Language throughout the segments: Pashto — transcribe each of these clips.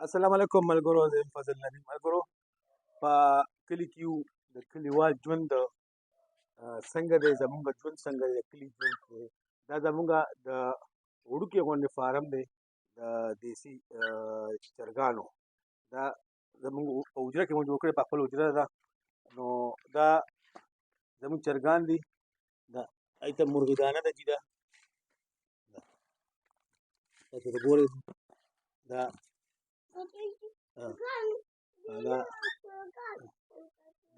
السلام علیکم ملګرو، زه یم فضل نبی. ملګرو، په کلي کې یو د کلیوال ژوند څنګه دی، زمونږ ژوند څنګه دی، د کلي ژوند دی. دا زمونږ د وړوکې غوندې فارم دی د دیسي چرګانو. دا زمونږ په حجره کې مو جوړ کړی، په خپل حجره ده. نو دا زمونږ چرګان دي. دا هلته مرغي دانه ده چې ده تاسو ته ګورئ. دا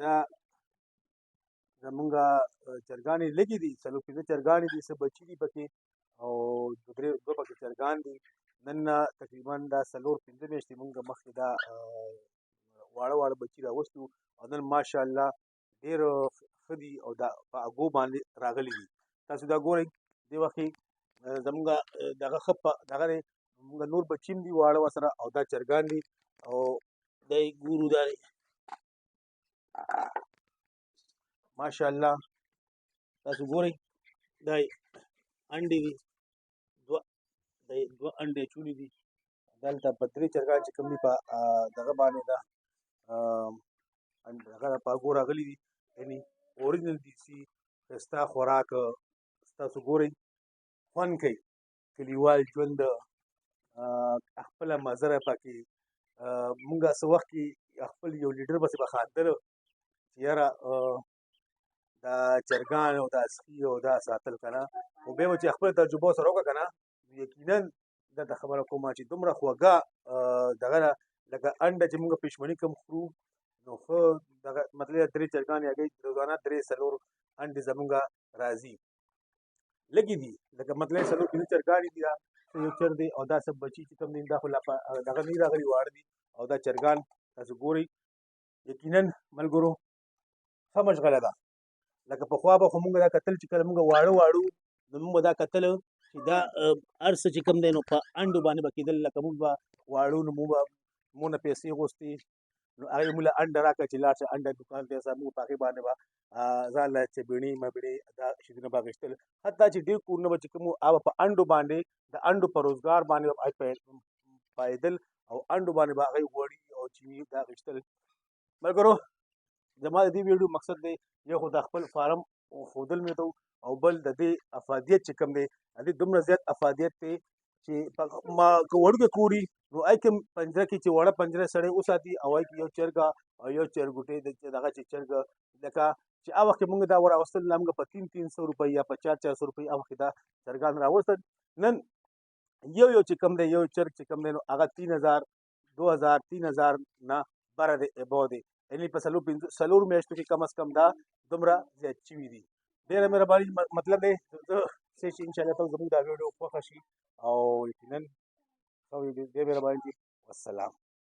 دا زمونږ چرګانې لږې دي، څلور پنځه چرګانې دي، څه بچي دي پکې، او دوه پکې چرګان دي. نن تقریبا دا څلور پنځه میاشتې مونږ مخکې دا واړه واړه بچي راوستي وو، او نن ماشاءالله ډېر ښه دي او دا په اګو باندې راغلي دي. تاسو دا ګورئ، دې وخت کې زمونږ دغه ښه دغه دی، مونږ نور بچي هم دي واړه ورسره، او دا چرګان دي. او دا یې ګورو، دا دی ماشاءالله. تاسو ګورئ، دا یې انډې دي، دوه انډې اچولي دي. دلته په درې چرګان چې کوم دي په دغه باندې ده هغه په اګو راغلي دي، یعنې اوریجنل دیسي ښایسته خوراک. تاسو ګورئ، خوند کوي کلیوال ژوند، خپله مزه ده پکې. مونږ څه وخت کې خپل یو لیډر پسې به خاندله چې یاره دا چرګان او دا سپي او دا ساتل که نه، خو بیا به چې خپله تجربه ورسره وکړه که نه، یقینا درته خبره کومه چې دومره خوږه دغه ده لکه انډه چې مونږ پشمني کوم خورو، نو ښه دغه مطلب درې چرګانې هګۍ روزانه درې څلور انډې زمونږ راځي. لږې دي، لکه مطلب څلور پنځه چرګانې دي، یو چر دی، او دا څه بچي چې کوم دي دا خو لا دغه نه راغلي، واړه دي. او دا چرګان تاسو ګورئ، یقینا ملګرو ښه مشغله ده. لکه پخوا به خو مونږ دا کتل چې کله مونږ واړه واړه وو، نو مونږ به دا کتل چې دا هر څه چې کوم دی نو په انډو باندې به کېدل. لکه مونږ به واړه وو، نو مونږ به مونږ نه پیسې غوښتې، نو هغې مونږ له انډه راکړه چې لاړ شه انډه دوکان ته یوسه. مونږ په هغې باندې به ځان له چبېړې مبېړې دا شیدونه به اخېستل. حتی چې ډېر کورونه به چې کوم وو هغه په انډو باندې د انډو په روزګار باندې پایېدل، او انډو باندې به هغوی غوړي او چیني دا اخېستل. ملګرو، زما د دې ویډیو مقصد دی، یو خو د خپل فارم ښودل مې ته، او بل د دې افادیت چې کوم دی، د دې دومره زیات افادیت دی چې که وړوکی کور وي نو هغې کې پنجره کې چې وړه پنجره سړی وساتي، او هغې کې یو چرګه او یو چرګوټی دغه چې چرګه، لکه چې هغه وخت کې مونږ دا راوستل، دا مونږ په 300 روپۍ یا په 400 روپۍ هغه وخت کې دا چرګان راوستل. نن یو چې کوم دی، یو چرګ چې کوم دی نو هغه 3000 2000 3000 نه بره دی، ابو دی، یعنې په څلور میاشتو کې کم از کم دا دومره زیات شوي دي. ډېره مهرباني، مطلب دی زه څه چې انشاءالله تاسو زموږ دا ویډیو خوښه شي، او یقینا ښه وي، ډېر مهرباني دي. والسلام.